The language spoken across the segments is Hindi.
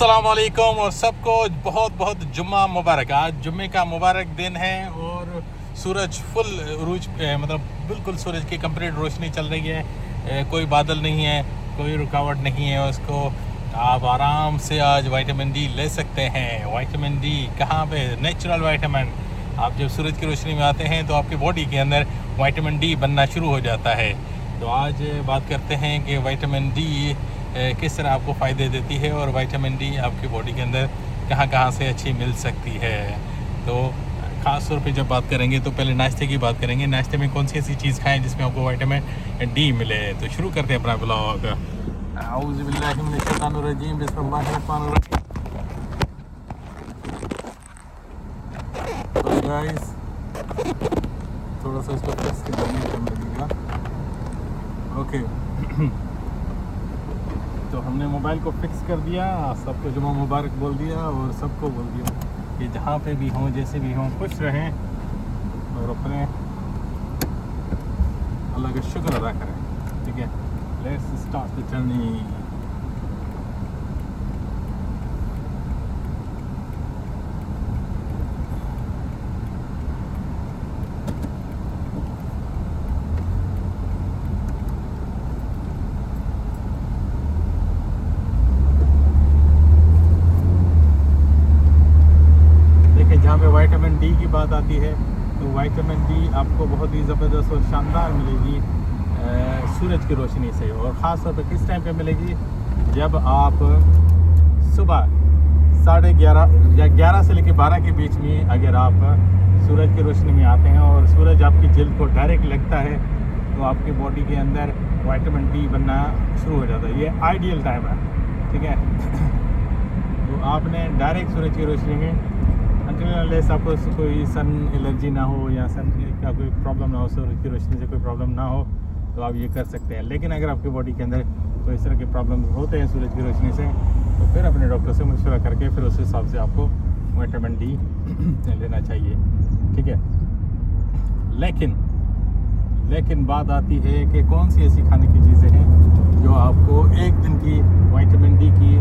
अस्सलाम वालेकुम और सबको बहुत बहुत जुम्मा मुबारक। आज जुम्मे का मुबारक दिन है और सूरज फुल उरूज मतलब बिल्कुल सूरज की कंप्लीट रोशनी चल रही है। कोई बादल नहीं है, कोई रुकावट नहीं है। उसको आप आराम से आज विटामिन डी ले सकते हैं। विटामिन डी कहाँ पे? Natural vitamin. आप जब सूरज की रोशनी में आते हैं तो आपकी बॉडी के अंदर विटामिन डी बनना शुरू हो जाता है। तो आज बात करते हैं कि विटामिन डी किस तरह आपको फ़ायदे देती है और विटामिन डी आपकी बॉडी के अंदर कहाँ कहाँ से अच्छी मिल सकती है। तो ख़ास तौर पे जब बात करेंगे तो पहले नाश्ते की बात करेंगे। नाश्ते में कौन सी ऐसी चीज़ खाएं जिसमें आपको विटामिन डी मिले। तो शुरू करते हैं अपना ब्लॉग। औज़ु बिल्लाहि मिनश शैतानिर रजीम, बिस्मिल्लाहिर रहमानिर रहीम। तो गाइस थोड़ा सा इसको प्रेस कर देंगे कम लगेगा। ओके तो हमने मोबाइल को फिक्स कर दिया, सबको जुम्मा मुबारक बोल दिया और सबको बोल दिया कि जहाँ पे भी हों, जैसे भी हों, खुश रहें और अपने अल्लाह का शुक्र अदा करें। ठीक है, लेट्स स्टार्ट द जर्नी। जहाँ पे विटामिन डी की बात आती है तो विटामिन डी आपको बहुत ही ज़बरदस्त और शानदार मिलेगी सूरज की रोशनी से। और ख़ास तौर पे किस टाइम पे मिलेगी? जब आप सुबह 11:30 या 11 से लेकर 12 के बीच में अगर आप सूरज की रोशनी में आते हैं और सूरज आपकी जिल्द को डायरेक्ट लगता है तो आपकी बॉडी के अंदर विटामिन डी बनना शुरू हो जाता है। ये आइडियल टाइम है। ठीक है तो आपने डायरेक्ट सूरज की रोशनी में अनलेस आपको कोई सन एलर्जी ना हो या सन का कोई प्रॉब्लम ना हो, सूरज की रोशनी से कोई प्रॉब्लम ना हो तो आप ये कर सकते हैं। लेकिन अगर आपकी बॉडी के अंदर कोई इस तरह के प्रॉब्लम होते हैं सूरज की रोशनी से तो फिर अपने डॉक्टर से मशवरा करके फिर उस हिसाब से आपको विटामिन डी लेना चाहिए। ठीक है, लेकिन बात आती है कि कौन सी ऐसी खाने की चीज़ें हैं जो आपको एक दिन की विटामिन डी की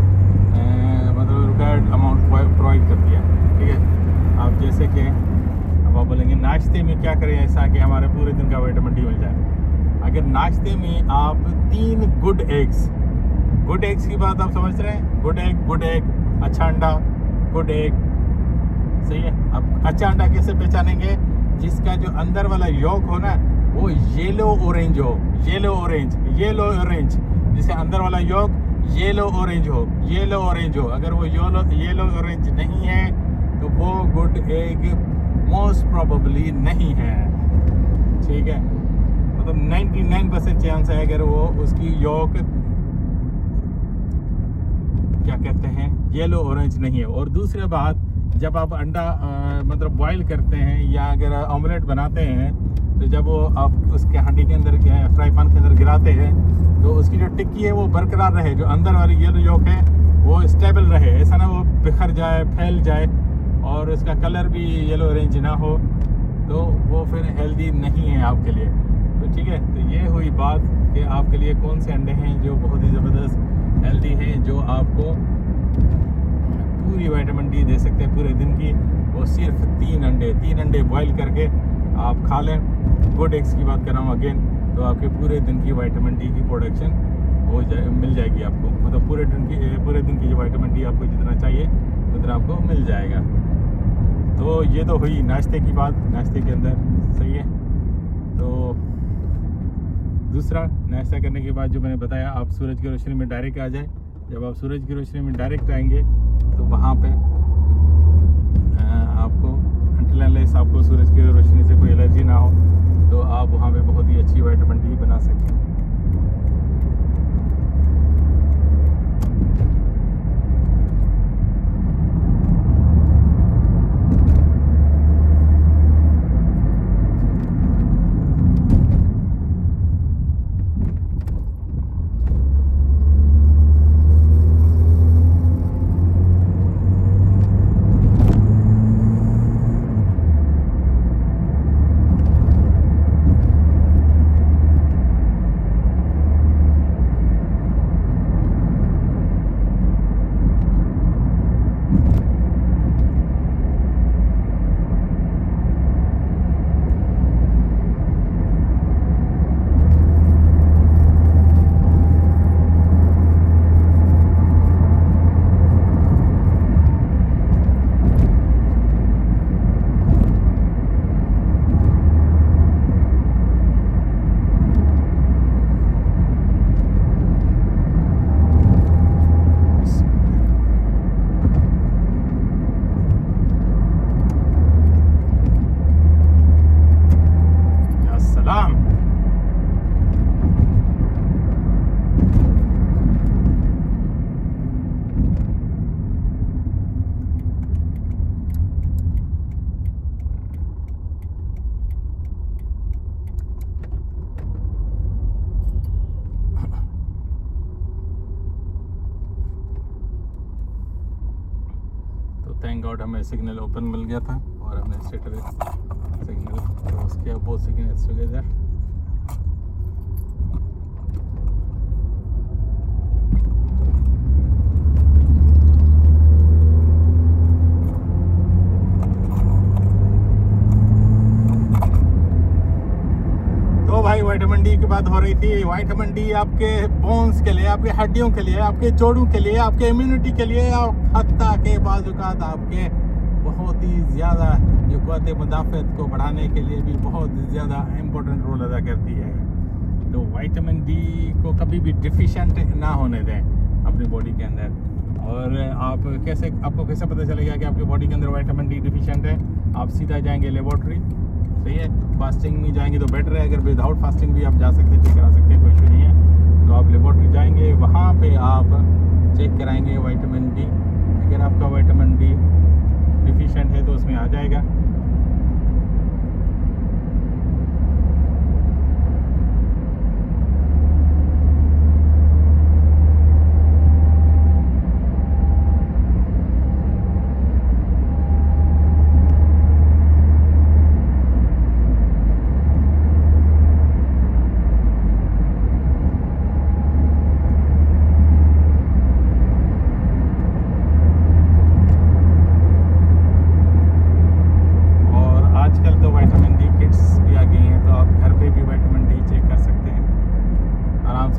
मतलब रिक्वायर्ड अमाउंट प्रोवाइड करती है। ठीक है, आप जैसे कि अब आप बोलेंगे नाश्ते में क्या करें ऐसा कि हमारे पूरे दिन का विटामिन डी मिल जाए। अगर नाश्ते में आप 3 गुड एग्स की बात आप समझ रहे हैं? गुड एग, अच्छा अंडा, गुड एग, सही है। अब अच्छा अंडा कैसे पहचानेंगे? जिसका जो अंदर वाला यॉक हो ना वो येलो ऑरेंज हो, येलो ऑरेंज, जिसका अंदर वाला यॉक येलो ऑरेंज हो। अगर वो येलो ऑरेंज नहीं है तो वो गुड एग मोस्ट प्रोबेबली नहीं है। ठीक है, मतलब 99% चांस है अगर वो उसकी यॉक क्या कहते हैं येलो ऑरेंज नहीं है। और दूसरी बात, जब आप अंडा मतलब बॉईल करते हैं या अगर ऑमलेट बनाते हैं तो जब वो आप उसके हांडी के अंदर फ्राई पैन के अंदर गिराते हैं तो उसकी जो टिक्की है वो बरकरार रहे, जो अंदर वाली येलो यॉक है वो स्टेबल रहे, ऐसा ना वो बिखर जाए, फैल जाए और इसका कलर भी येलो ऑरेंज ना हो तो वो फिर हेल्दी नहीं है आपके लिए। तो ठीक है, तो ये हुई बात कि आपके लिए कौन से अंडे हैं जो बहुत ही ज़बरदस्त हेल्दी हैं, जो आपको पूरी विटामिन डी दे सकते हैं पूरे दिन की। वो सिर्फ 3 अंडे बॉईल करके आप खा लें। गुड एग्स की बात कर रहा हूँ अगेन, तो आपके पूरे दिन की विटामिन डी की प्रोडक्शन मिल जाएगी आपको। मतलब पूरे दिन की जो विटामिन डी आपको जितना चाहिए उतना आपको मिल जाएगा। तो ये तो हुई नाश्ते की बात, नाश्ते के अंदर, सही है। तो दूसरा, नाश्ता करने के बाद जो मैंने बताया आप सूरज की रोशनी में डायरेक्ट आ जाए। जब आप सूरज की रोशनी में डायरेक्ट आएंगे तो वहाँ पे आपको अनटिल आपको सूरज की रोशनी से कोई एलर्जी ना हो तो आप वहाँ पे बहुत ही अच्छी विटामिन डी बना सकते हैं। थैंक गॉड हमें सिग्नल ओपन मिल गया था और हमने स्ट्रेट सिग्नल क्रॉस किया, बोथ सिग्नल्स टुगेदर। तो भाई विटामिन डी की बात हो रही थी। विटामिन डी आपके बोन्स के लिए, आपके हड्डियों के लिए, आपके जोड़ों के लिए, आपके इम्यूनिटी के लिए और हत्ता के बाजुकात आपके बहुत ही ज़्यादा जो क़ुव्वत मुदाफ़त को बढ़ाने के लिए भी बहुत ज़्यादा इम्पोर्टेंट रोल अदा करती है। तो विटामिन डी को कभी भी डिफिशेंट ना होने दें अपनी बॉडी के अंदर। और आपको कैसे पता चलेगा कि आपकी बॉडी के अंदर विटामिन डी डिफिशेंट है? आप सीधा जाएंगे लेबॉर्ट्री, सही है, फास्टिंग में जाएंगे तो बेटर है। अगर विदाउट फास्टिंग भी आप जा सकते हैं, चेक करा सकते हैं, कोई इशू नहीं है। तो आप लेबॉर्ट्री जाएंगे, वहाँ पे आप चेक कराएंगे विटामिन डी। अगर आपका विटामिन डी डिफिशिएंट है तो उसमें आ जाएगा।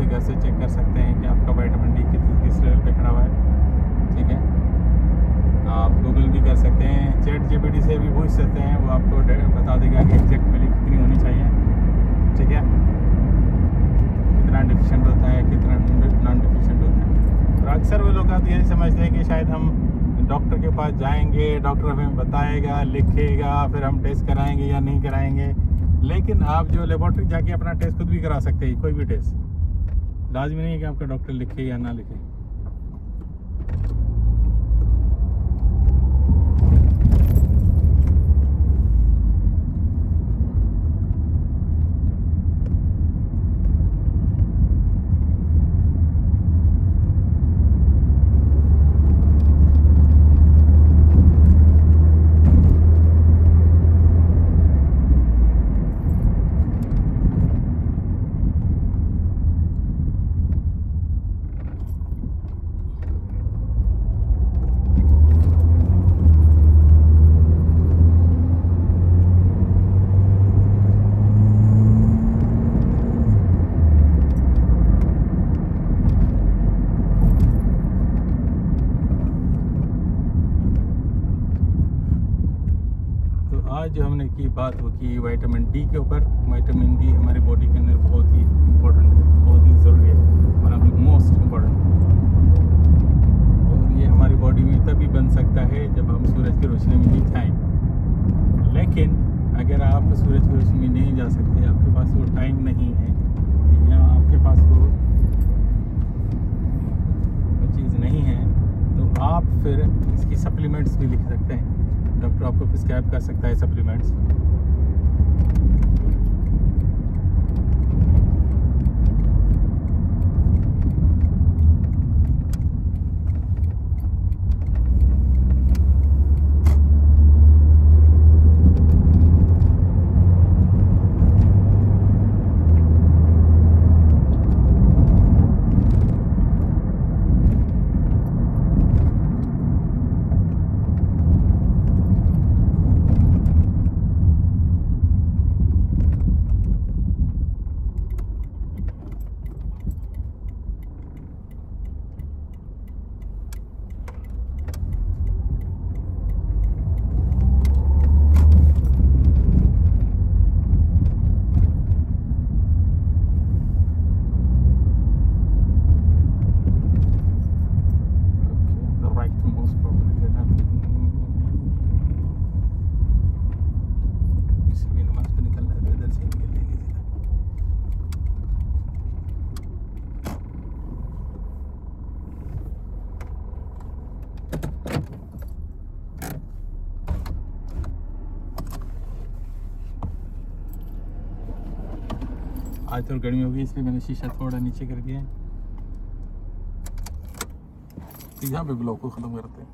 घर से चेक कर सकते हैं कि आपका विटामिन डी किस लेवल पे खड़ा हुआ है। ठीक है, आप गूगल भी कर सकते हैं, चैट जीपीटी से भी पूछ सकते हैं, वो आपको बता देगा कि एग्जैक्ट वैल्यू कितनी होनी चाहिए। ठीक है, कितना डिफिशिएंट होता है, कितना नॉन डिफिशिएंट होता है। और अक्सर वो लोग ये समझते हैं कि शायद हम डॉक्टर के पास जाएंगे, डॉक्टर हमें बताएगा, लिखेगा, फिर हम टेस्ट कराएंगे या नहीं कराएंगे। लेकिन आप जो लेबॉर्ट्री जाके अपना टेस्ट खुद भी करा सकते हैं, कोई भी टेस्ट, लाजमी नहीं है कि आपका डॉक्टर लिखे या ना लिखे। आज जो हमने की बात वो की विटामिन डी के ऊपर। विटामिन डी हमारी बॉडी के अंदर बहुत ही इम्पोर्टेंट है, बहुत ही ज़रूरी है, one of the most important. और ये हमारी बॉडी में तभी बन सकता है जब हम सूरज की रोशनी में नहीं जाएँ। लेकिन अगर आप सूरज की रोशनी में नहीं जा सकते, आपके पास वो टाइम नहीं है या आपके पास वो चीज़ नहीं है, तो आप फिर इसकी सप्लीमेंट्स भी लिख सकते हैं। डॉक्टर आपको प्रिस्क्राइब कर सकता है सप्लीमेंट्स। आज तो गर्मी होगी इसलिए मैंने शीशा थोड़ा नीचे कर दिया है। यहाँ पे ब्लॉग को ख़त्म करते हैं।